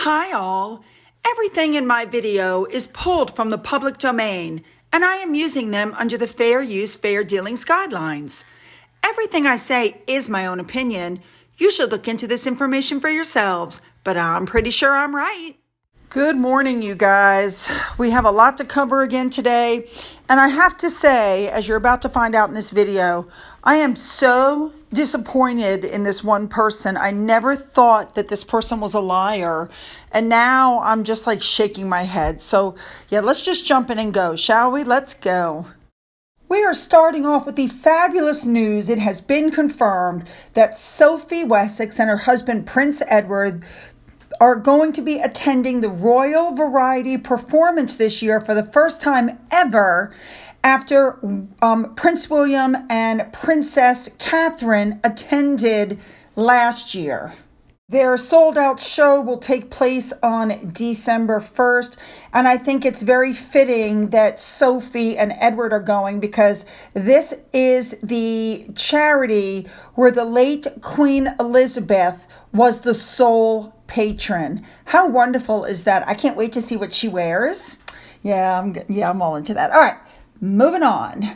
Hi all! Everything in my video is pulled from the public domain, and I am using them under the Fair Use, Fair Dealings guidelines. Everything I say is my own opinion. You should look into this information for yourselves, but I'm pretty sure I'm right. Good morning, you guys. We have a lot to cover again today, and I have to say, as you're about to find out in this video, I am so disappointed in this one person. I never thought that this person was a liar, and now I'm just like shaking my head. So yeah, let's just jump in and go, shall we? Let's go. We are starting off with the fabulous news. It has been confirmed that Sophie Wessex and her husband Prince Edward are going to be attending the Royal Variety Performance this year for the first time ever, after Prince William and Princess Catherine attended last year. Their sold-out show will take place on December 1st, and I think it's very fitting that Sophie and Edward are going, because this is the charity where the late Queen Elizabeth was the sole patron. How wonderful is that? I can't wait to see what she wears. Yeah, I'm all into that. All right, moving on.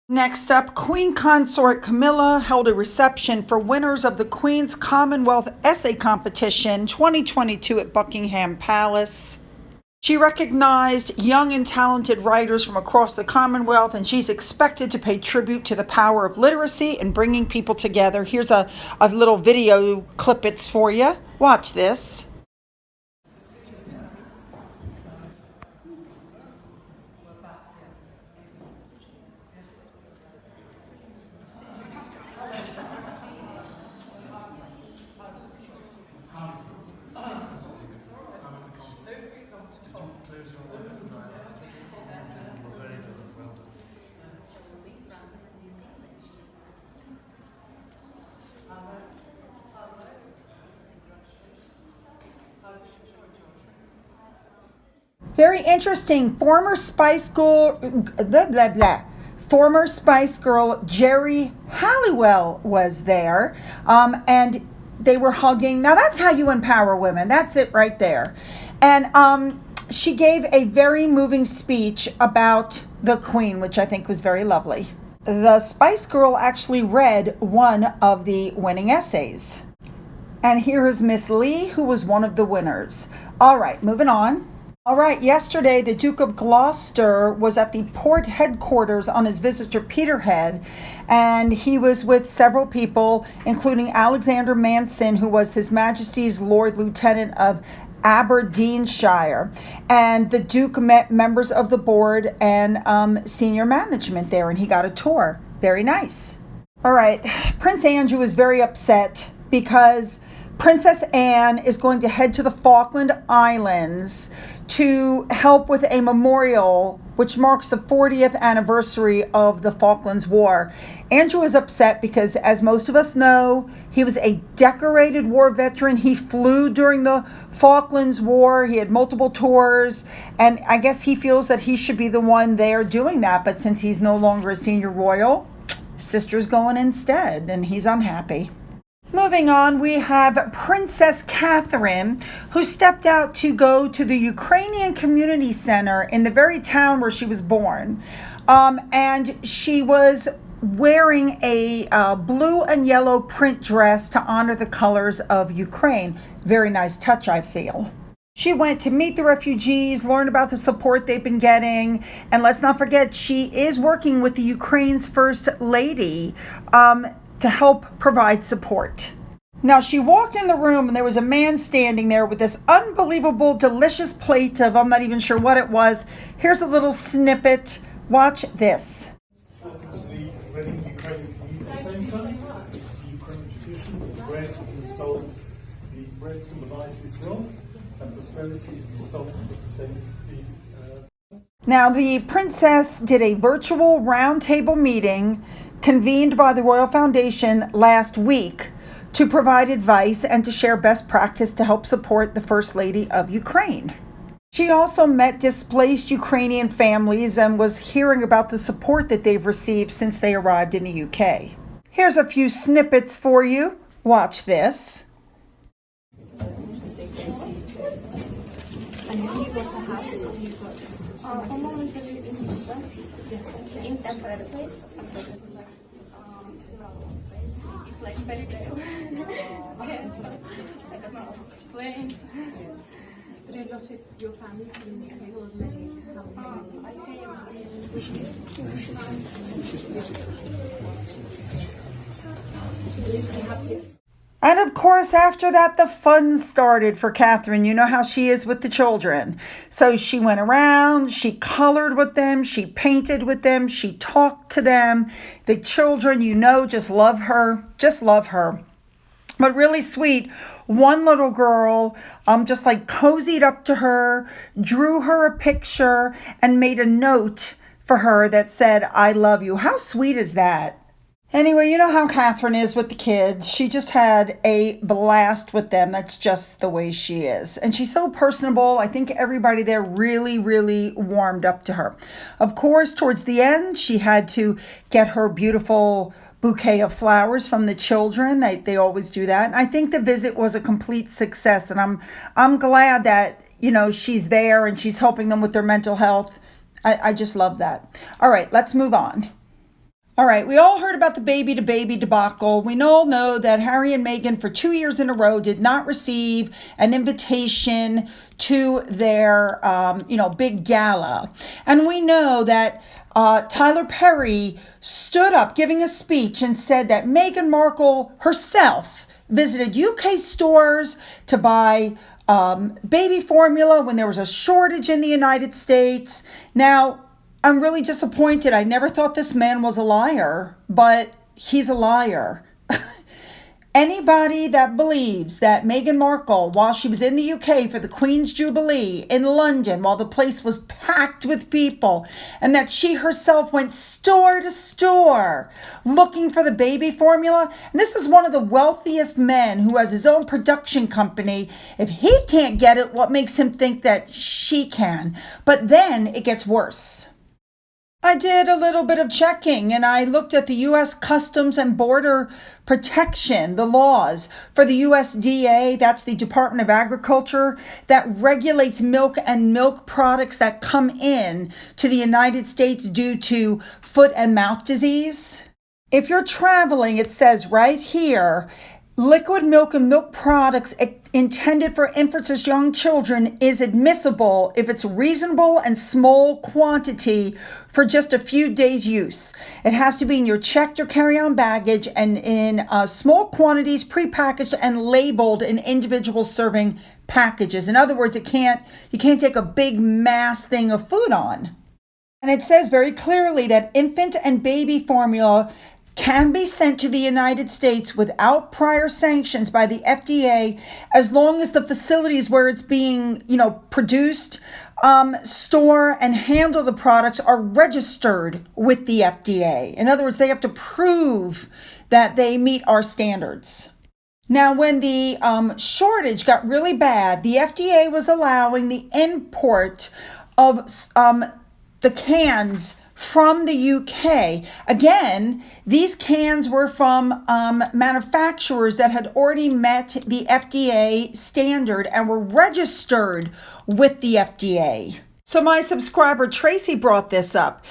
Next up, Queen Consort Camilla held a reception for winners of the Queen's Commonwealth Essay Competition 2022 at Buckingham Palace. She recognized young and talented writers from across the Commonwealth, and she's expected to pay tribute to the power of literacy and bringing people together. Here's a little video clippets for you. Watch this. Very interesting. Former Spice Girl Jerry Halliwell was there, and they were hugging. Now that's how you empower women. That's it right there. And she gave a very moving speech about the Queen, which I think was very lovely. The Spice Girl actually read one of the winning essays. And here is Miss Lee, who was one of the winners. All right, moving on. All right, yesterday, the Duke of Gloucester was at the port headquarters on his visit to Peterhead, and he was with several people, including Alexander Manson, who was His Majesty's Lord Lieutenant of Aberdeenshire. And the Duke met members of the board and senior management there, and he got a tour. Very nice. All right, Prince Andrew is very upset because Princess Anne is going to head to the Falkland Islands to help with a memorial which marks the 40th anniversary of the Falklands War. Andrew is upset because, as most of us know, he was a decorated war veteran. He flew during the Falklands War. He had multiple tours, and I guess he feels that he should be the one there doing that. But since he's no longer a senior royal, sister's going instead, and he's unhappy. Moving on, we have Princess Catherine, who stepped out to go to the Ukrainian Community Center in the very town where she was born. And she was wearing a blue and yellow print dress to honor the colors of Ukraine. Very nice touch, I feel. She went to meet the refugees, learn about the support they've been getting, and let's not forget, she is working with the Ukraine's First Lady to help provide support. Now, she walked in the room and there was a man standing there with this unbelievable, delicious plate of, I'm not even sure what it was. Here's a little snippet. Watch this. The wedding Ukrainian Community Centre. This is Ukrainian tradition. The bread and the salt. The bread symbolises wealth and prosperity, and the salt represents the Now, the princess did a virtual roundtable meeting convened by the Royal Foundation last week to provide advice and to share best practice to help support the First Lady of Ukraine. She also met displaced Ukrainian families and was hearing about the support that they've received since they arrived in the UK. Here's a few snippets for you. Watch this. safe place for you to. And have you got a house? Have you got in temporary place. It's like fairy tale. Yes. I don't know. Flames. But a lot of your family's in the UK already. And of course, after that, the fun started for Catherine. You know how she is with the children. So she went around, she colored with them, she painted with them, she talked to them. The children, just love her, just love her. But really sweet, one little girl just like cozied up to her, drew her a picture, and made a note for her that said, "I love you." How sweet is that? Anyway, you know how Catherine is with the kids. She just had a blast with them. That's just the way she is. And she's so personable. I think everybody there really, really warmed up to her. Of course, towards the end, she had to get her beautiful bouquet of flowers from the children. They always do that. And I think the visit was a complete success. And I'm glad that, she's there and she's helping them with their mental health. I just love that. All right, let's move on. All right, we all heard about the baby-to-baby debacle. We all know that Harry and Meghan for 2 years in a row did not receive an invitation to their, big gala. And we know that Tyler Perry stood up giving a speech and said that Meghan Markle herself visited UK stores to buy baby formula when there was a shortage in the United States. Now, I'm really disappointed. I never thought this man was a liar, but he's a liar. Anybody that believes that Meghan Markle, while she was in the UK for the Queen's Jubilee in London, while the place was packed with people, and that she herself went store to store looking for the baby formula, and this is one of the wealthiest men who has his own production company. If he can't get it, what makes him think that she can? But then it gets worse. I did a little bit of checking and I looked at the U.S. Customs and Border Protection, the laws for the USDA, that's the Department of Agriculture, that regulates milk and milk products that come in to the United States due to foot and mouth disease. If you're traveling, it says right here, liquid milk and milk products intended for infants as young children is admissible if it's reasonable and small quantity for just a few days use. It has to be in your checked or carry-on baggage and in small quantities, prepackaged and labeled in individual serving packages. In other words, you can't take a big mass thing of food on. And it says very clearly that infant and baby formula can be sent to the United States without prior sanctions by the FDA as long as the facilities where it's being, produced, store and handle the products are registered with the FDA. In other words, they have to prove that they meet our standards. Now, when the shortage got really bad, the FDA was allowing the import of the cans from the UK. Again, these cans were from manufacturers that had already met the FDA standard and were registered with the FDA. So my subscriber Tracy brought this up.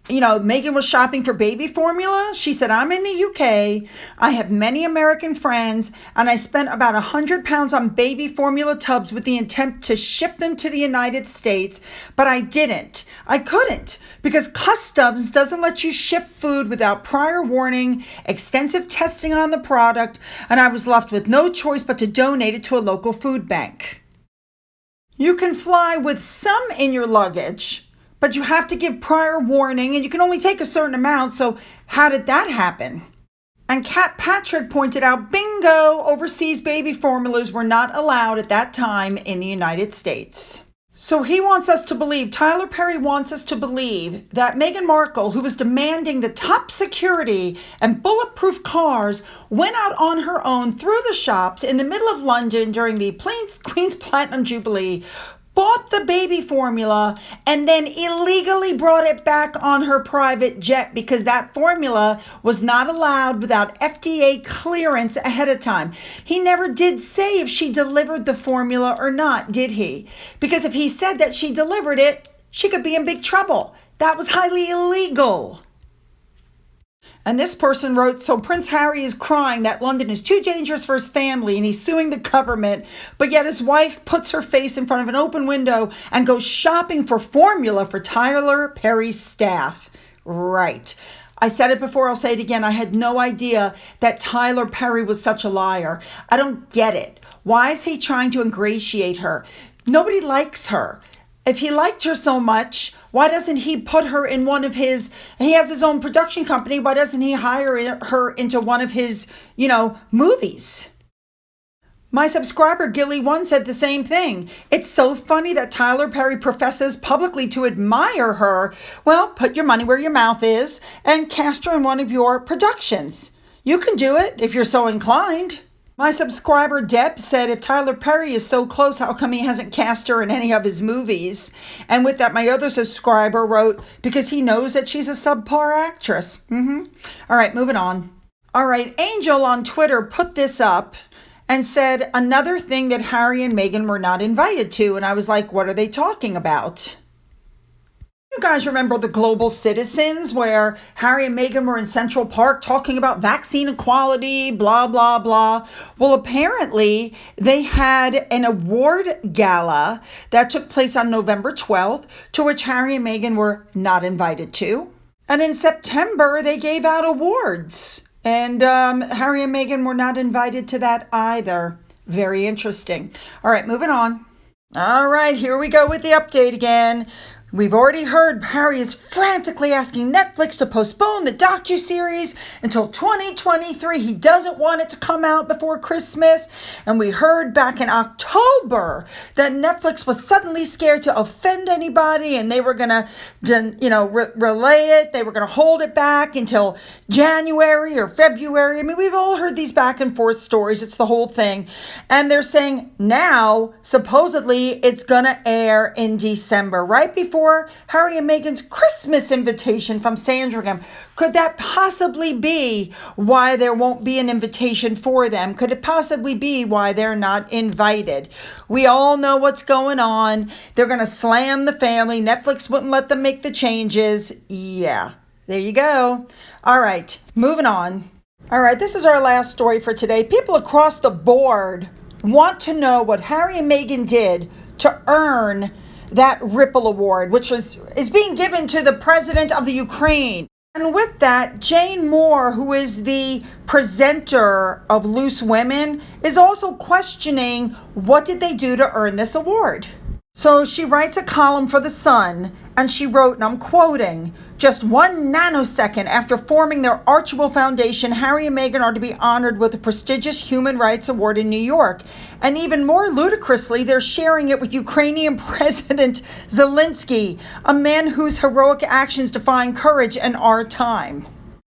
Meghan was shopping for baby formula. She said, "I'm in the UK. I have many American friends, and I spent about 100 pounds on baby formula tubs with the intent to ship them to the United States, but I didn't. I couldn't because customs doesn't let you ship food without prior warning, extensive testing on the product, and I was left with no choice but to donate it to a local food bank." You can fly with some in your luggage, but you have to give prior warning and you can only take a certain amount. So how did that happen? And Kat Patrick pointed out, bingo, overseas baby formulas were not allowed at that time in the United States. So he wants us to believe, Tyler Perry wants us to believe that Meghan Markle, who was demanding the top security and bulletproof cars, went out on her own through the shops in the middle of London during the Queen's Platinum Jubilee, bought the baby formula and then illegally brought it back on her private jet because that formula was not allowed without FDA clearance ahead of time. He never did say if she delivered the formula or not, did he? Because if he said that she delivered it, she could be in big trouble. That was highly illegal. And this person wrote, so Prince Harry is crying that London is too dangerous for his family and he's suing the government, but yet his wife puts her face in front of an open window and goes shopping for formula for Tyler Perry's staff. Right. I said it before, I'll say it again. I had no idea that Tyler Perry was such a liar. I don't get it. Why is he trying to ingratiate her? Nobody likes her. If he liked her so much, why doesn't he put her in one of his, he has his own production company, why doesn't he hire her into one of his, movies? My subscriber, Gilly1, said the same thing. It's so funny that Tyler Perry professes publicly to admire her. Well, put your money where your mouth is and cast her in one of your productions. You can do it if you're so inclined. My subscriber Deb said, if Tyler Perry is so close, how come he hasn't cast her in any of his movies? And with that, my other subscriber wrote, because he knows that she's a subpar actress. All right, moving on. All right, Angel on Twitter put this up and said another thing that Harry and Meghan were not invited to. And I was like, what are they talking about? You guys remember the Global Citizens where Harry and Meghan were in Central Park talking about vaccine equality, blah, blah, blah. Well, apparently they had an award gala that took place on November 12th, to which Harry and Meghan were not invited to. And in September, they gave out awards. And Harry and Meghan were not invited to that either. Very interesting. All right, moving on. All right, here we go with the update again. We've already heard Harry is frantically asking Netflix to postpone the docuseries until 2023. He doesn't want it to come out before Christmas. And we heard back in October that Netflix was suddenly scared to offend anybody and they were going to, relay it. They were going to hold it back until January or February. I mean, we've all heard these back and forth stories. It's the whole thing. And they're saying now, supposedly, it's going to air in December, right before Harry and Meghan's Christmas invitation from Sandringham. Could that possibly be why there won't be an invitation for them? Could it possibly be why they're not invited? We all know what's going on. They're going to slam the family. Netflix wouldn't let them make the changes. Yeah, there you go. All right, moving on. All right, this is our last story for today. People across the board want to know what Harry and Meghan did to earn that Ripple Award, which is being given to the president of the Ukraine. And with that, Jane Moore, who is the presenter of Loose Women, is also questioning what did they do to earn this award. So she writes a column for The Sun, and she wrote, and I'm quoting, just 1 nanosecond after forming their Archibald Foundation, Harry and Meghan are to be honored with a prestigious Human Rights Award in New York. And even more ludicrously, they're sharing it with Ukrainian President Zelensky, a man whose heroic actions define courage in our time.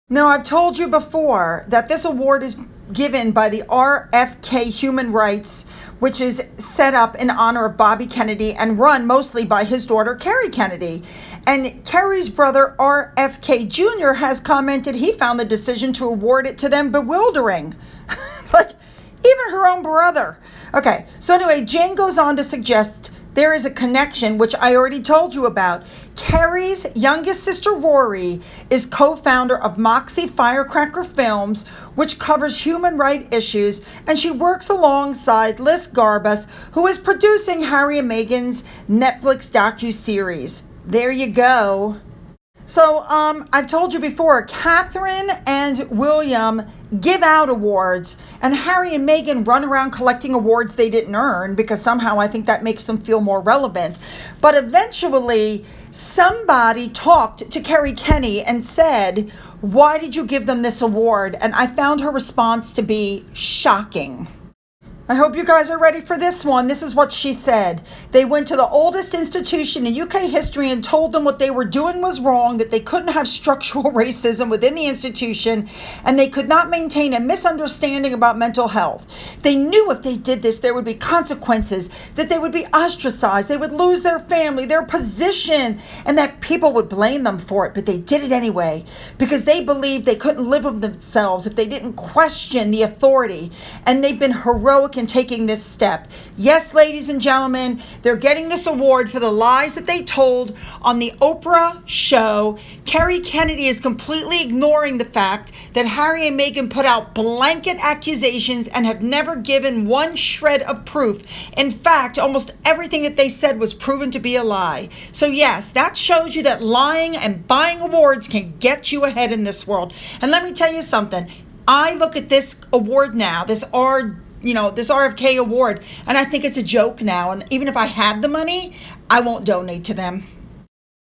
Now, I've told you before that this award is given by the RFK Human Rights, which is set up in honor of Bobby Kennedy and run mostly by his daughter, Kerry Kennedy. And Kerry's brother, RFK Jr., has commented he found the decision to award it to them bewildering. Like, even her own brother. Okay, so anyway, Jane goes on to suggest there is a connection, which I already told you about. Kerry's youngest sister, Rory, is co-founder of Moxie Firecracker Films, which covers human rights issues, and she works alongside Liz Garbus, who is producing Harry and Meghan's Netflix docuseries. There you go. So I've told you before, Catherine and William give out awards, and Harry and Meghan run around collecting awards they didn't earn because somehow I think that makes them feel more relevant. But eventually, somebody talked to Kerry Kenny and said, why did you give them this award? And I found her response to be shocking. I hope you guys are ready for this one. This is what she said. They went to the oldest institution in UK history and told them what they were doing was wrong, that they couldn't have structural racism within the institution, and they could not maintain a misunderstanding about mental health. They knew if they did this, there would be consequences, that they would be ostracized, they would lose their family, their position, and that people would blame them for it, but they did it anyway because they believed they couldn't live with themselves if they didn't question the authority, and they've been heroic in taking this step. Yes, ladies and gentlemen, they're getting this award for the lies that they told on the Oprah show. Kerry Kennedy is completely ignoring the fact that Harry and Meghan put out blanket accusations and have never given one shred of proof. In fact, almost everything that they said was proven to be a lie. So yes, that shows you that lying and buying awards can get you ahead in this world. And let me tell you something. I look at this award now, this RFK award, and I think it's a joke now. And even if I had the money, I won't donate to them.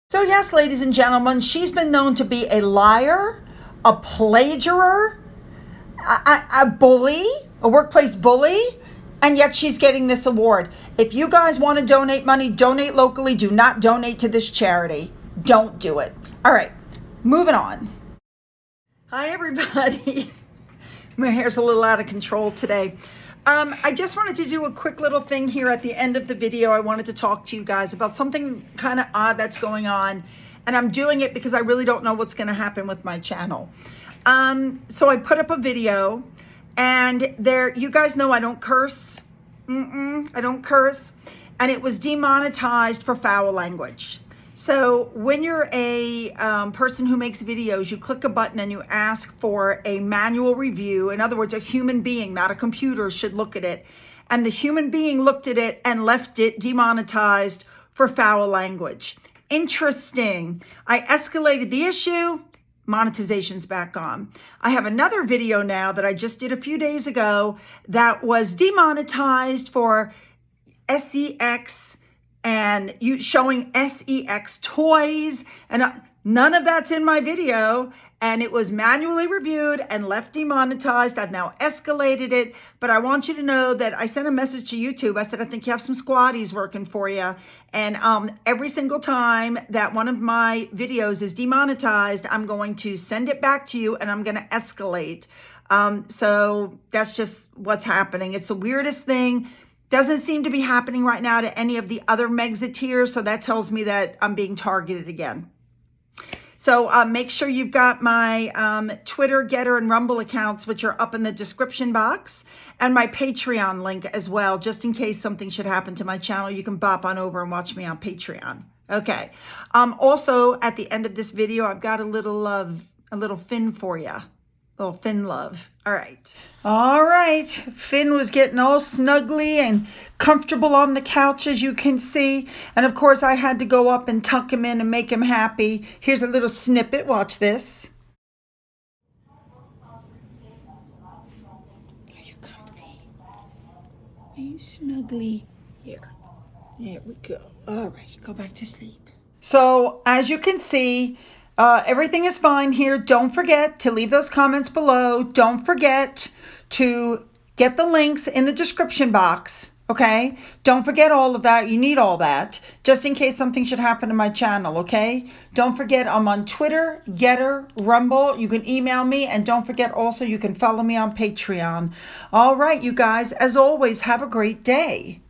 So yes, ladies and gentlemen, she's been known to be a liar, a plagiarizer, a bully, a workplace bully, and yet she's getting this award. If you guys want to donate money, donate locally. Do not donate to this charity. Don't do it. All right, moving on. Hi, everybody. My hair's a little out of control today. I just wanted to do a quick little thing here at the end of the video. I wanted to talk to you guys about something kind of odd that's going on. And I'm doing it because I really don't know what's going to happen with my channel. So I put up a video, and you guys know I don't curse. I don't curse. And it was demonetized for foul language. So when you're a person who makes videos, you click a button and you ask for a manual review. In other words, a human being, not a computer, should look at it. And the human being looked at it and left it demonetized for foul language. Interesting. I escalated the issue. Monetization's back on. I have another video now that I just did a few days ago that was demonetized for sex and you showing sex toys, and none of that's in my video, and it was manually reviewed and left demonetized. I've now escalated it, but I want you to know that I sent a message to YouTube. I said, I think you have some squatties working for you, and every single time that one of my videos is demonetized, I'm going to send it back to you and I'm going to escalate. So that's just what's happening. It's the weirdest thing. Doesn't seem to be happening right now to any of the other Megxiteers, so that tells me that I'm being targeted again. So make sure you've got my Twitter, Getter, and Rumble accounts, which are up in the description box, and my Patreon link as well, just in case something should happen to my channel. You can bop on over and watch me on Patreon. Okay. Also, at the end of this video, I've got a little fin for you. Little Finn love. All right. All right. Finn was getting all snuggly and comfortable on the couch, as you can see. And of course, I had to go up and tuck him in and make him happy. Here's a little snippet. Watch this. Are you comfy? Are you snuggly? Here. There we go. All right. Go back to sleep. So, as you can see, everything is fine here. Don't forget to leave those comments below. Don't forget to get the links in the description box. Okay? Don't forget all of that. You need all that just in case something should happen to my channel. Okay? Don't forget I'm on Twitter, Getter, Rumble. You can email me, and don't forget also you can follow me on Patreon. All right, you guys, as always, have a great day.